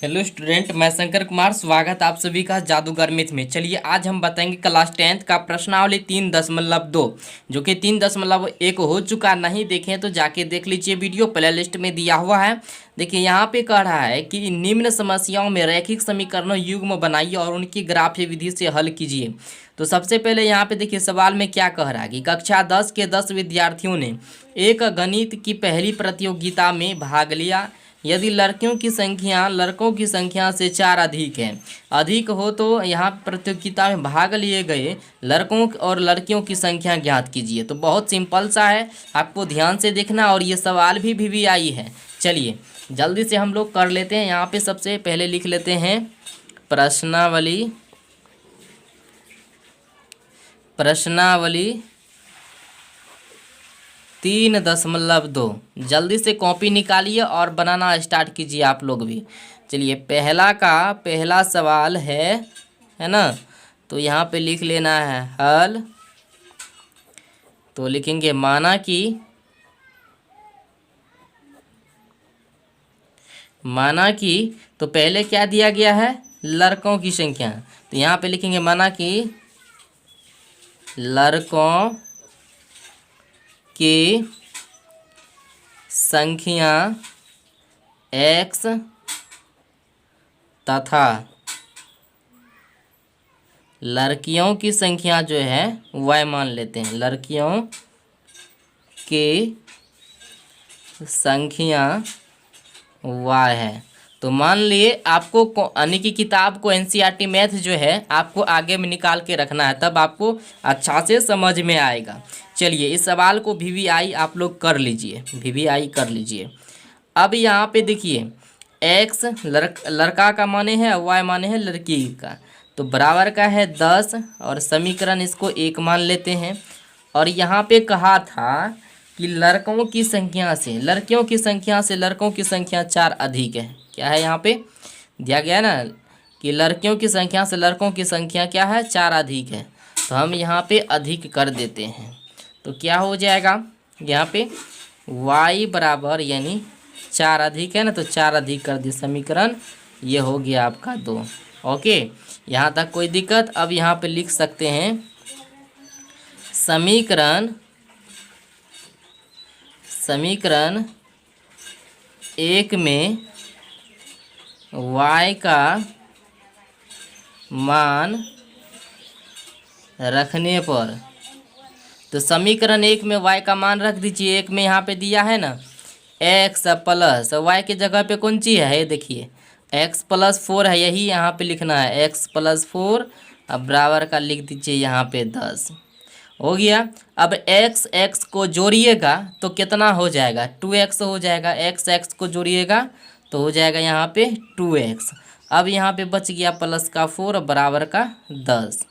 Hello student, मैं शंकर कुमार। स्वागत आप सभी का जादूगर मिथ में। चलिए आज हम बताएंगे क्लास 10th का प्रश्नावली 3.2 जो कि 3.1 हो चुका। नहीं देखें तो जाके देख लीजिए, वीडियो प्ले लिस्ट में दिया हुआ है। देखिए यहाँ पे कह रहा है कि निम्न समस्याओं में रैखिक समीकरणों युग्म बनाइए और उनकी ग्राफीय विधि से हल कीजिए। तो सबसे पहले यहाँ पे देखिए सवाल में क्या कह रहा है कि कक्षा 10 के 10 विद्यार्थियों ने एक गणित की पहली प्रतियोगिता में भाग लिया। यदि लड़कियों की संख्या लड़कों की संख्या से 4 अधिक हो तो यहाँ प्रतियोगिता में भाग लिए गए लड़कों और लड़कियों की संख्या ज्ञात कीजिए। तो बहुत सिंपल सा है, आपको ध्यान से देखना। और ये सवाल भी वीवीआई है। चलिए जल्दी से हम लोग कर लेते हैं। यहाँ पे सबसे पहले लिख लेते हैं प्रश्नावली 3.2। जल्दी से कॉपी निकालिए और बनाना स्टार्ट कीजिए आप लोग भी। चलिए पहला सवाल है ना। तो यहाँ पे लिख लेना है हल। तो लिखेंगे माना कि तो पहले क्या दिया गया है, लड़कों की संख्या। तो यहाँ पे लिखेंगे माना कि लड़कों की संख्या x तथा लड़कियों की संख्या जो है y मान लेते हैं। लड़कियों की संख्या y है। तो मान लिए आपको यानी कि किताब को एनसीईआरटी मैथ जो है आपको आगे में निकाल के रखना है, तब आपको अच्छा से समझ में आएगा। चलिए इस सवाल को वीवीआई आप लोग कर लीजिए। अब यहाँ पे देखिए x लड़का का माने है, y माने है लड़की का। तो बराबर का है 10 और समीकरण इसको 1 मान लेते हैं। और यहाँ पे कहा था कि लड़कों की संख्या से लड़कियों की संख्या से लड़कों की संख्या 4 अधिक है। क्या है यहाँ पे दिया गया है ना कि लड़कियों की संख्या से लड़कों की संख्या क्या है, 4 अधिक है। तो हम यहाँ पे अधिक कर देते हैं। तो क्या हो जाएगा यहाँ पे y बराबर यानी 4 अधिक है ना, तो 4 अधिक कर दिए। समीकरण ये हो गया आपका 2। ओके, यहाँ तक कोई दिक्कत। अब यहाँ पे लिख सकते हैं समीकरण 1 में y का मान रखने पर। तो समीकरण 1 में y का मान रख दीजिए। 1 में यहाँ पे दिया है ना x प्लस y के जगह पे कौन चीज़ है, ये देखिए x प्लस 4 है, यही यहाँ पे लिखना है x प्लस 4। अब बराबर का लिख दीजिए यहाँ पे 10 हो गया। अब x को जोड़िएगा तो कितना हो जाएगा, 2x हो जाएगा। x को जोड़िएगा तो हो जाएगा यहाँ पे 2x। अब यहाँ पे बच गया प्लस का 4 बराबर का 10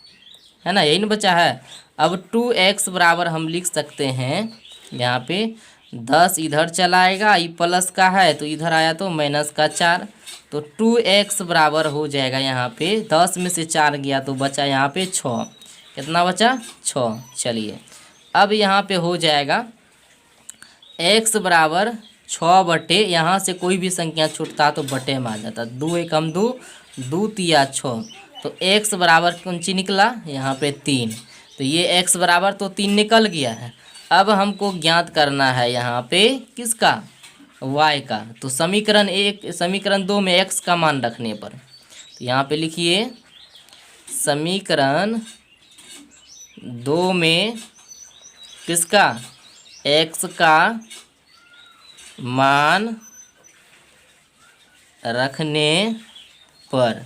है ना, यही ना बचा है। अब 2x बराबर हम लिख सकते हैं यहाँ पे 10 इधर चला आएगा, ये प्लस का है तो इधर आया तो माइनस का 4। तो 2x बराबर हो जाएगा यहाँ पे 10 में से 4 गया तो बचा यहाँ पे 6। कितना बचा, 6। चलिए अब यहाँ पे हो जाएगा x बराबर 6 बटे, यहाँ से कोई भी संख्या छूटता तो बटे में आ जाता। 2 एकम 2, 2 तिया 6। तो x बराबर कौन सी निकला यहाँ पे 3। तो ये x बराबर तो 3 निकल गया है। अब हमको ज्ञात करना है यहाँ पे किसका, y का। तो समीकरण 2 में x का मान रखने पर। तो यहाँ पे लिखिए समीकरण 2 में किसका, x का मान रखने पर।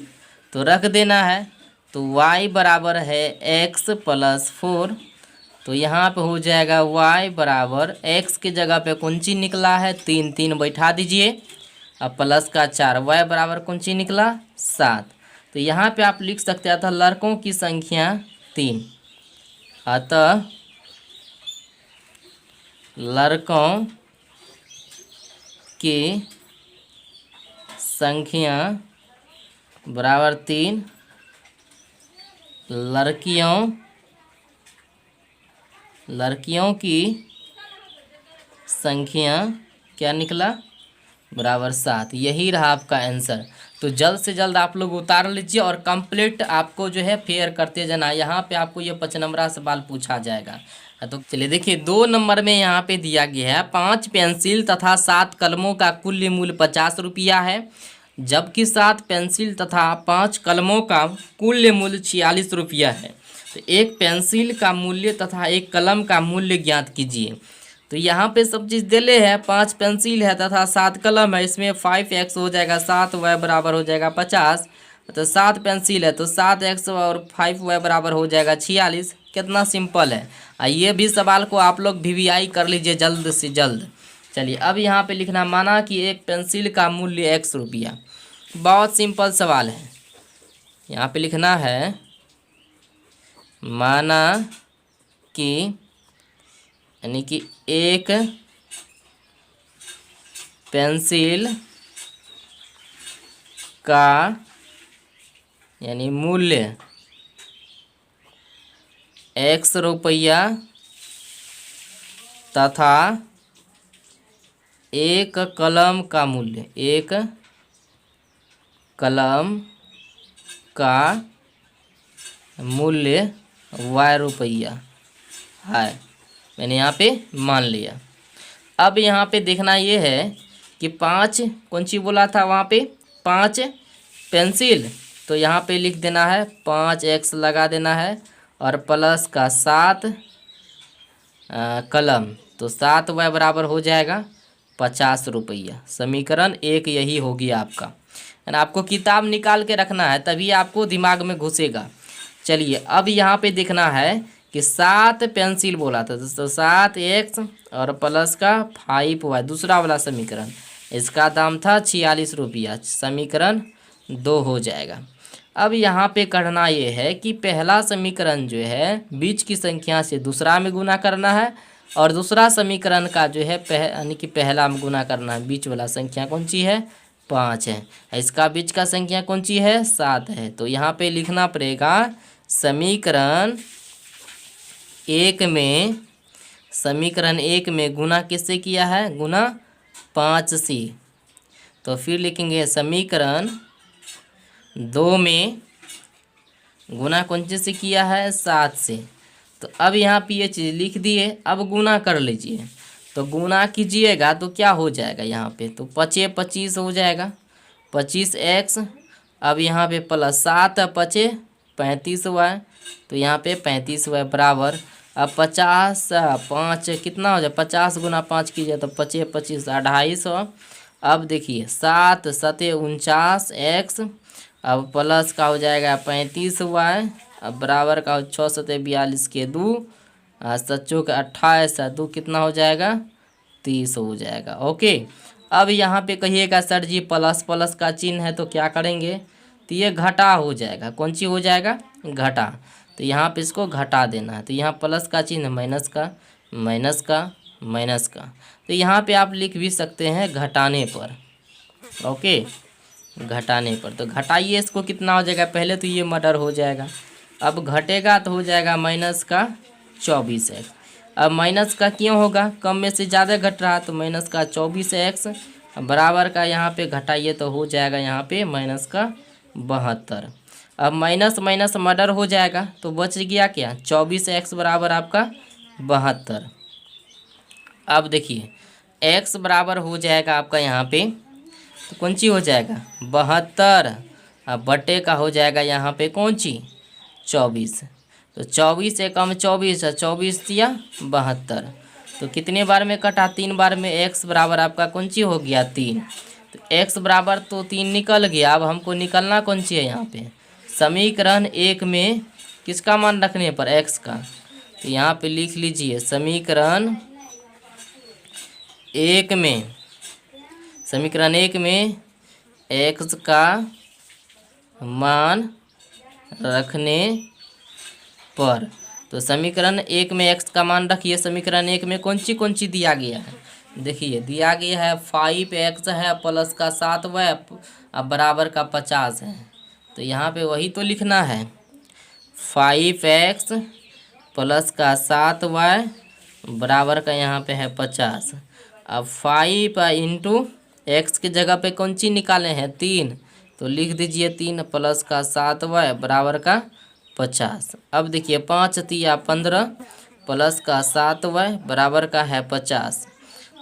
तो रख देना है। तो y बराबर है x प्लस 4। तो यहाँ पे हो जाएगा y बराबर x के जगह पे कौन सी निकला है 3, 3 बैठा दीजिए। अब प्लस का 4, y बराबर कौन सी निकला 7। तो यहाँ पे आप लिख सकते हैं अतः लड़कों की संख्या 3। अतः लड़कों की संख्या बराबर 3, लड़कियों की संख्या क्या निकला बराबर 7। यही रहा आपका आंसर। तो जल्द से जल्द आप लोग उतार लीजिए और कंप्लीट आपको जो है फेयर करते जाना। यहाँ पे आपको ये 5 नंबरा सवाल पूछा जाएगा। तो चलिए देखिए 2 नंबर में यहाँ पे दिया गया है 5 पेंसिल तथा 7 कलमों का कुल मूल्य 50 रुपया है, जबकि 7 पेंसिल तथा 5 कलमों का कुल मूल्य 46 रुपया है। तो एक पेंसिल का मूल्य तथा एक कलम का मूल्य ज्ञात कीजिए। तो यहाँ पे सब चीज़ दिले है, 5 पेंसिल है तथा 7 कलम है, इसमें 5x हो जाएगा 7y बराबर हो जाएगा 50। तो 7 पेंसिल है तो 7x और 5y बराबर हो जाएगा 46। कितना सिंपल है। ये भी सवाल को आप लोग वीवीआई कर लीजिए जल्द से जल्द। चलिए अब यहाँ पे लिखना, माना कि एक पेंसिल का मूल्य x रुपया। बहुत सिंपल सवाल है। यहाँ पे लिखना है, माना कि यानी कि एक पेंसिल का यानी मूल्य x रुपया तथा एक कलम का मूल्य, एक कलम का मूल्य y रुपया है। मैंने यहाँ पे मान लिया। अब यहाँ पे देखना ये है कि 5 कौन सी बोला था वहाँ पे, 5 पेंसिल, तो यहाँ पे लिख देना है 5x लगा देना है और प्लस का 7 कलम, तो 7y बराबर हो जाएगा 50 रुपया। समीकरण 1 यही होगी आपका। है ना, आपको किताब निकाल के रखना है तभी आपको दिमाग में घुसेगा। चलिए अब यहाँ पे देखना है कि 7 पेंसिल बोला था तो 7x और प्लस का 5y, दूसरा वाला समीकरण, इसका दाम था 46 रुपया। समीकरण 2 हो जाएगा। अब यहाँ पे करना ये है कि पहला समीकरण जो है बीच की संख्या से दूसरा में गुना करना है और दूसरा समीकरण का जो है यानी कि पहला में गुना करना है। बीच वाला संख्या कौन सी है, 5 है, इसका बीच का संख्या कौन सी है, 7 है। तो यहाँ पे लिखना पड़ेगा समीकरण 1 में गुना किससे किया है, गुना 5 से। तो फिर लिखेंगे समीकरण 2 में गुना कौन से किया है, 7 से। तो अब यहाँ पे ये चीज़ लिख दिए, अब गुना कर लीजिए। तो गुना कीजिएगा तो क्या हो जाएगा यहाँ पे, तो 5 25 हो जाएगा, 25x। अब यहाँ पे प्लस 7 5 35y, तो यहाँ पे 35y बराबर। अब 50 5 कितना हो जाए, 50 गुना 5 कीजिए तो 5 25 250। अब देखिए 7 7 49 x, अब प्लस का हो जाएगा 35y, अब बराबर का 6 7 42 के 2, 7 के 28, 2 कितना हो जाएगा, 30 हो जाएगा। ओके। अब यहाँ पे कहिएगा सर जी प्लस प्लस का चिन्ह है तो क्या करेंगे, तो ये घटा हो जाएगा। कौन सी हो जाएगा, घटा। तो यहाँ पे इसको घटा देना है। तो यहाँ प्लस का चिन्ह माइनस का माइनस का माइनस का, तो यहाँ पे आप लिख भी सकते हैं घटाने पर। ओके, घटाने पर। तो घटाइए इसको, कितना हो जाएगा, पहले तो ये मर्डर हो जाएगा, अब घटेगा तो हो जाएगा माइनस का 24x। अब माइनस का क्यों होगा, कम में से ज़्यादा घट रहा, तो माइनस का 24x बराबर का यहाँ पे घटाइए तो हो जाएगा यहाँ पे माइनस का 72। अब माइनस माइनस मर्डर हो जाएगा तो बच गया क्या, 24x बराबर आपका 72। अब देखिए x बराबर हो जाएगा आपका यहाँ पे, तो कौन सी हो जाएगा 72, अब बटे का हो जाएगा यहाँ पे कौन सी 24। तो 24 से कम 24 है, 24 या 72, तो कितने बार में कटा, 3 बार में। x बराबर आपका कौन सी हो गया 3, तो x बराबर तो 3 निकल गया। अब हमको निकलना कौन सी है यहाँ पे, समीकरण 1 में किसका मान रखने पर, x का। तो यहाँ पे लिख लीजिए समीकरण 1 में, समीकरण 1 में x का मान रखने पर। तो समीकरण 1 में x का मान रखिए। समीकरण 1 में कौन सी दिया गया है, देखिए दिया गया है 5x है प्लस का 7y अब बराबर का 50 है। तो यहाँ पे वही तो लिखना है, 5x प्लस का 7y बराबर का यहाँ पे है 50। अब 5 इंटू एक्स की जगह पे कौन ची निकाले हैं 3, तो लिख दीजिए 3 प्लस का 7y बराबर का 50। अब देखिए 5 तिया 15 प्लस का 7y बराबर का है 50।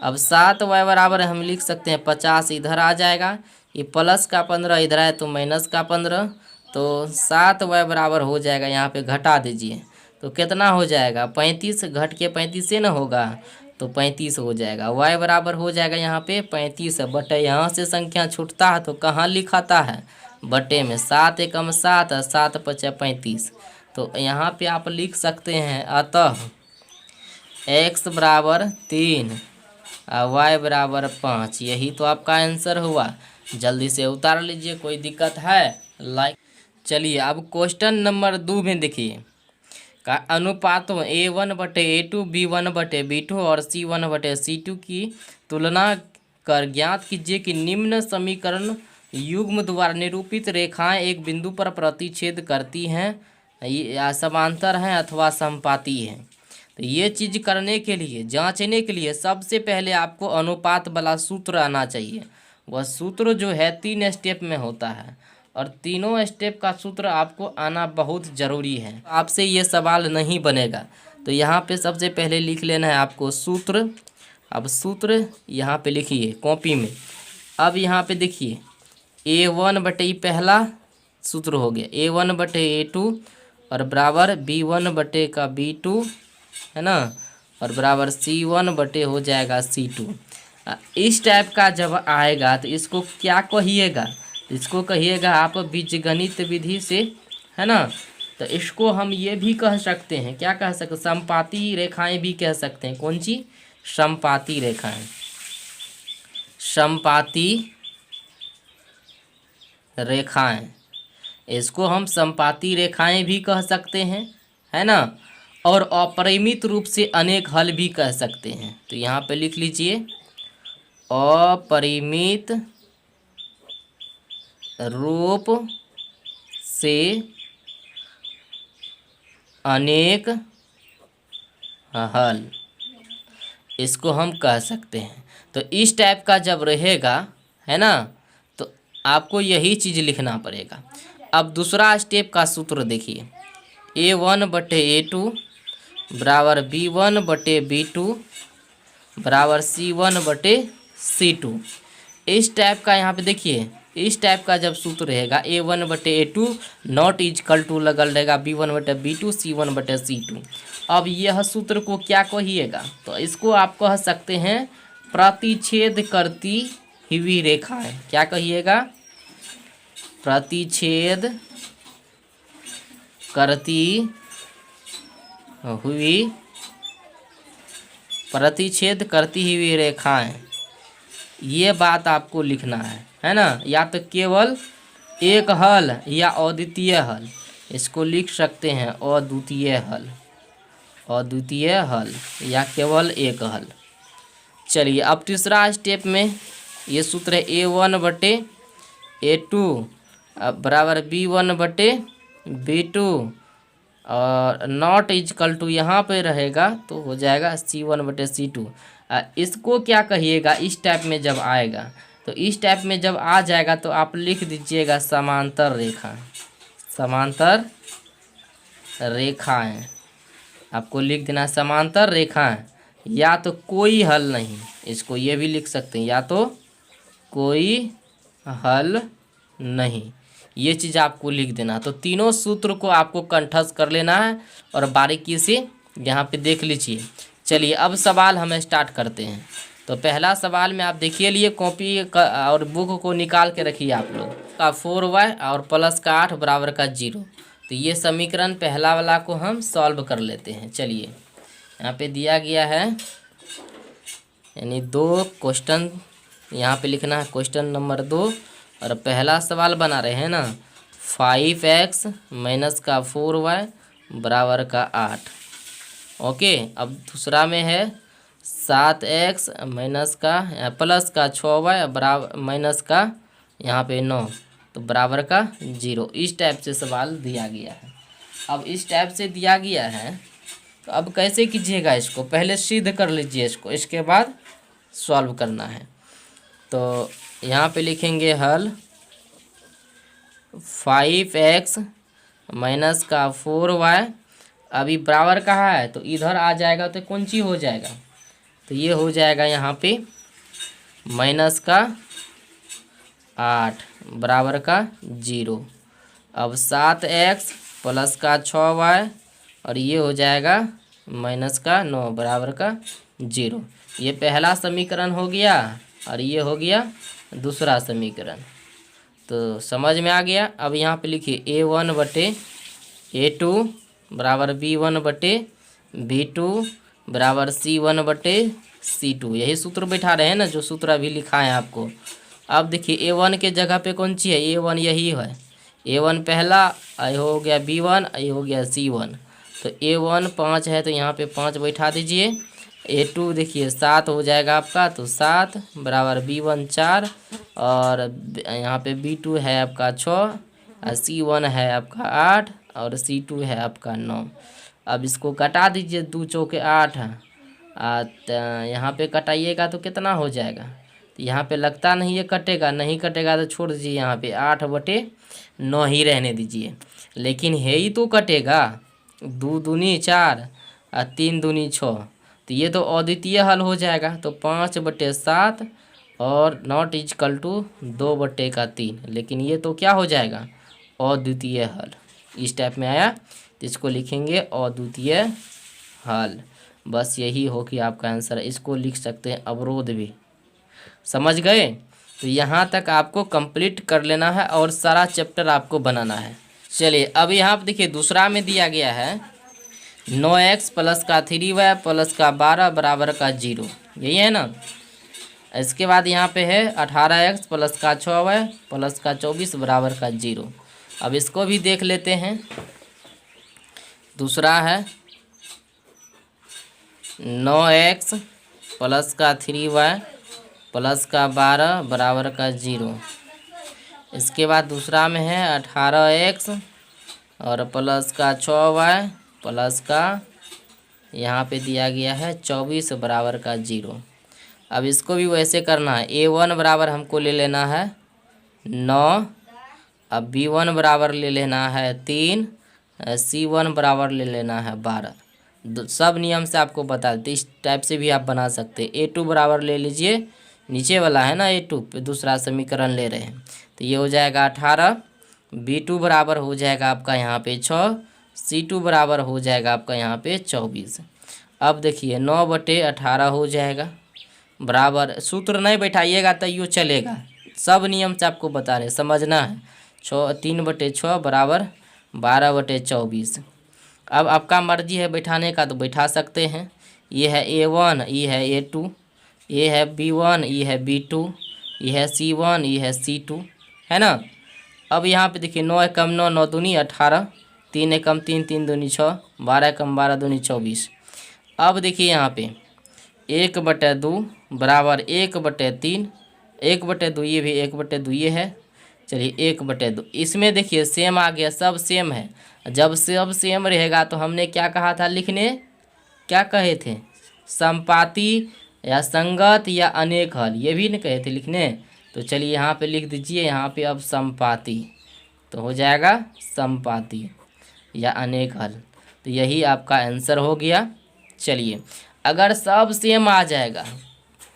अब 7y बराबर हम लिख सकते हैं 50, इधर आ जाएगा, ये प्लस का 15 इधर आए तो माइनस का 15, तो 7y बराबर हो जाएगा, यहाँ पे घटा दीजिए तो कितना हो जाएगा 35, घट के 35 से ना होगा तो 35 हो जाएगा। y बराबर हो जाएगा यहाँ पे 35 बटे, यहाँ से संख्या छूटता है तो कहाँ लिखाता है बटे में, 7 एकम 7 7 पचे 35, तो यहाँ पे आप लिख सकते हैं अतः x बराबर 3 और y बराबर 5। यही तो आपका आंसर हुआ। जल्दी से उतार लीजिए, कोई दिक्कत है लाइक। चलिए अब क्वेश्चन नंबर 2 में देखिए का अनुपातों A1/A2 B1/B2 और C1/C2 की तुलना कर ज्ञात कीजिए कि निम्न समीकरण युग्म द्वारा निरूपित रेखाएं एक बिंदु पर प्रतिच्छेद करती हैं या समांतर हैं अथवा समपाती हैं। तो ये चीज़ करने के लिए, जांचने के लिए सबसे पहले आपको अनुपात वाला सूत्र आना चाहिए। वह सूत्र जो है 3 स्टेप में होता है और तीनों स्टेप का सूत्र आपको आना बहुत ज़रूरी है। आपसे ये सवाल नहीं बनेगा, तो यहाँ पे सबसे पहले लिख लेना है आपको सूत्र। अब सूत्र यहाँ पे लिखिए कॉपी में। अब यहाँ पे देखिए A1/, पहला सूत्र हो गया A1/A2 और बराबर B1/B2 है ना, और बराबर C1 हो जाएगा C2। इस टाइप का जब आएगा तो इसको क्या कहिएगा, इसको कहिएगा आप बीजगणित विधि से, है ना। तो इसको हम ये भी कह सकते हैं, क्या कह सकते, समपाती रेखाएं भी कह सकते हैं। कौन सी, समपाती रेखाएं, समपाती रेखाएं, इसको हम समपाती रेखाएं भी कह सकते हैं, है ना। और अपरिमित रूप से अनेक हल भी कह सकते हैं। तो यहाँ पे लिख लीजिए अपरिमित रूप से अनेक हल, इसको हम कह सकते हैं। तो इस टाइप का जब रहेगा, है ना, तो आपको यही चीज़ लिखना पड़ेगा। अब दूसरा स्टेप का सूत्र देखिए A1/A2 बराबर B1/B2 बराबर C1/C2। इस टाइप का यहाँ पे देखिए, इस टाइप का जब सूत्र रहेगा A1/A2 नॉट इजकल टू लगल रहेगा B1/B2 C1/C2। अब यह सूत्र को क्या कहिएगा, तो इसको आप कह सकते हैं प्रतिच्छेद करती हुई रेखाएं। क्या कहिएगा, प्रतिच्छेद करती हुई, प्रतिच्छेद करती हुई रेखाएं, ये बात आपको लिखना है ना। या तो केवल एक हल या अद्वितीय हल, इसको लिख सकते हैं अद्वितीय हल, अद्वितीय हल या केवल एक हल। चलिए अब तीसरा स्टेप में ये सूत्र है A1/A2 बराबर B1/B2 और नॉट इजकल टू यहाँ पे रहेगा तो हो जाएगा C1/C2। इसको क्या कहिएगा, इस टाइप में जब आएगा, तो इस टाइप में जब आ जाएगा तो आप लिख दीजिएगा समांतर रेखा, समांतर रेखाएं, आपको लिख देना समांतर रेखाएं, या तो कोई हल नहीं, इसको ये भी लिख सकते हैं, या तो कोई हल नहीं, ये चीज़ आपको लिख देना। तो तीनों सूत्र को आपको कंठस्थ कर लेना है और बारीकी से यहाँ पे देख लीजिए। चलिए अब सवाल हम स्टार्ट करते हैं। तो पहला सवाल में आप देखिए लिए कॉपी और बुक को निकाल के रखिए आप लोग का 4y और प्लस का 8 बराबर का 0। तो ये समीकरण पहला वाला को हम सॉल्व कर लेते हैं। चलिए यहाँ पे दिया गया है, यानी 2 क्वेश्चन यहाँ पे लिखना है, क्वेश्चन नंबर 2 और पहला सवाल बना रहे हैं ना 5x माइनस का 4y बराबर का 8। ओके, अब दूसरा में है 7x माइनस का प्लस का 6y बराबर माइनस का यहाँ पे 9 तो बराबर का 0। इस टाइप से सवाल दिया गया है। अब इस टाइप से दिया गया है तो अब कैसे कीजिएगा, इसको पहले सिद्ध कर लीजिए इसको, इसके बाद सॉल्व करना है। तो यहाँ पे लिखेंगे हल 5x माइनस का 4y। अभी बराबर कहाँ है तो इधर आ जाएगा तो कौन सी हो जाएगा, तो ये हो जाएगा यहाँ पे माइनस का 8 बराबर का 0। अब 7x प्लस का 6y और ये हो जाएगा माइनस का 9 बराबर का 0। ये पहला समीकरण हो गया और ये हो गया दूसरा समीकरण। तो समझ में आ गया। अब यहाँ पे लिखिए A1/A2 बराबर B1/B2 बराबर C1/C2। यही सूत्र बैठा रहे हैं ना, जो सूत्र अभी लिखा है आपको। अब देखिए A1 के जगह पे कौन सी है, A1 यही है। A1 पहला, ये हो गया B1, ये हो गया C1। तो A1 5 है तो यहाँ पे 5 बैठा दीजिए। A2 देखिए 7 हो जाएगा आपका, तो 7 बराबर B1 4 और यहाँ पे B2 है आपका 6 और C1 है आपका 8 और C2 है आपका 9। अब इसको कटा दीजिए, 2 चौके 8 है। यहाँ पे कटाइएगा तो कितना हो जाएगा, तो यहाँ पे लगता नहीं है कटेगा, नहीं कटेगा तो छोड़ दीजिए, यहाँ पे 8/9 ही रहने दीजिए। लेकिन है ही तो कटेगा, 2 दूनी 4 और 3 दूनी 6, तो ये तो अद्वितीय हल हो जाएगा। तो 5/7 और नॉट इजकल टू 2/3, लेकिन ये तो क्या हो जाएगा, अद्वितीय हल। इस टाइप में आया तो इसको लिखेंगे अद्वितीय हल। बस यही हो कि आपका आंसर। इसको लिख सकते हैं अवरोध भी। समझ गए। तो यहाँ तक आपको कंप्लीट कर लेना है और सारा चैप्टर आपको बनाना है। चलिए अब यहाँ पे देखिए दूसरा में दिया गया है 9x प्लस का 3y प्लस का 12 बराबर का 0, यही है ना। इसके बाद यहाँ पे है 18x प्लस का 6y प्लस का 24 बराबर का 0। अब इसको भी देख लेते हैं। दूसरा है 9x प्लस का 3y प्लस का 12 बराबर का 0। इसके बाद दूसरा में है 18x और प्लस का 6y प्लस का यहाँ पे दिया गया है 24 बराबर का 0। अब इसको भी वैसे करना है। A1 बराबर हमको ले लेना है 9, अब B1 बराबर ले लेना है 3, C1 बराबर ले लेना है 12। सब नियम से आपको बता देते, इस टाइप से भी आप बना सकते हैं। A2 बराबर ले लीजिए, नीचे वाला है ना A2 पे दूसरा समीकरण ले रहे हैं, तो ये हो जाएगा 18। B2 बराबर हो जाएगा आपका यहाँ पे 6, C2 बराबर हो जाएगा आपका यहाँ पे 24। अब देखिए 9/18 हो जाएगा बराबर, सूत्र नहीं बैठाइएगा तो यूँ चलेगा, सब नियम से आपको बता रहे, समझना है। 3/6 बराबर 12/24। अब आपका मर्जी है बैठाने का तो बैठा सकते हैं। ये है A1, ये है A2, ये है B1, ये है B2, ये है C1, ये है C2, है ना। अब यहाँ पे देखिए 9 एकम 9, 9 दूनी 18, 3 एकम 3, 3 दूनी 6, 12 एकम 12 दूनी 24। अब देखिए यहाँ पे 1/2 बराबर 1/3, 1/2 ये भी 1/2 ये है। चलिए 1/2 इसमें देखिए सेम आ गया, सब सेम है। जब सब सेम रहेगा तो हमने क्या कहा था लिखने, क्या कहे थे, समपाती या संगत या अनेक हल, ये भी नहीं कहे थे लिखने। तो चलिए यहाँ पे लिख दीजिए, यहाँ पे अब समपाती, तो हो जाएगा समपाती या अनेक हल। तो यही आपका आंसर हो गया। चलिए अगर सब सेम आ जाएगा,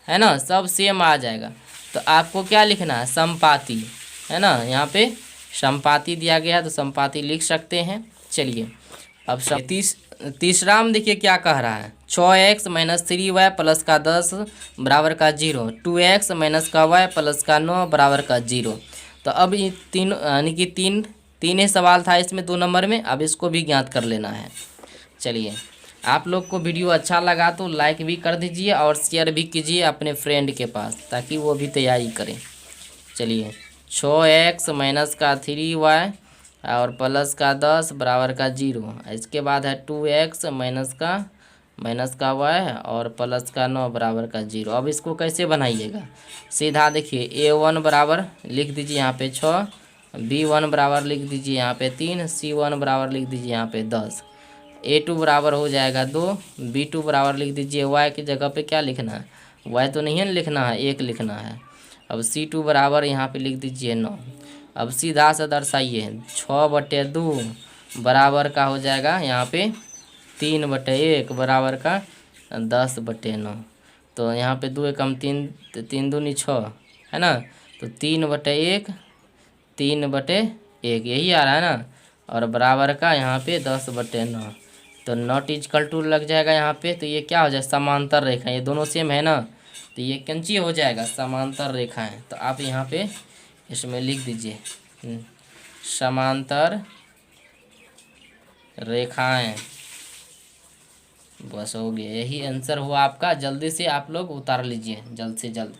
है ना, सब सेम आ जाएगा तो आपको क्या लिखना है, समपाती, है ना। यहाँ पे समपाती दिया गया है तो समपाती लिख सकते हैं। चलिए अब तीसरा में देखिए क्या कह रहा है, 6x माइनस 3y प्लस का 10 बराबर का 0, 2x माइनस का y प्लस का 9 बराबर का 0। तो अब ये तीन यानी कि तीन ही सवाल था इसमें 2 नंबर में। अब इसको भी ज्ञात कर लेना है। चलिए आप लोग को वीडियो अच्छा लगा तो लाइक भी कर दीजिए और शेयर भी कीजिए अपने फ्रेंड के पास, ताकि वो भी तैयारी करें। चलिए 6x माइनस का 3y और प्लस का 10 बराबर का 0। इसके बाद है 2x माइनस का y और प्लस का 9 बराबर का 0। अब इसको कैसे बनाइएगा, सीधा देखिए A1 बराबर लिख दीजिए यहाँ पे 6, B1 बराबर लिख दीजिए यहाँ पे 3, C1 बराबर लिख दीजिए यहाँ पे 10, A2 बराबर हो जाएगा 2, B2 बराबर लिख दीजिए, y की जगह पे क्या लिखना है, y तो नहीं है लिखना है, 1 लिखना है। अब C2 बराबर यहाँ पे लिख दीजिए 9। अब सीधा सा दर्शाइए 6/2 बराबर का हो जाएगा यहाँ पे 3/1 बराबर का 10/9। तो यहाँ पे 2 एकम 3, 3 दूनी 6 है ना। तो 3/1 3/1 यही आ रहा है ना, और बराबर का यहाँ पे 10/9। तो नॉट इजकल टू लग जाएगा यहाँ पे। तो ये क्या हो जाए, समांतर रेखा, ये दोनों सेम है ना, तो ये कंची हो जाएगा, समांतर रेखा है। तो आप यहाँ पे इसमें लिख दीजिए समांतर रेखाएं। बस हो गया, यही आंसर हुआ आपका। जल्दी से आप लोग उतार लीजिए, जल्द से जल्द।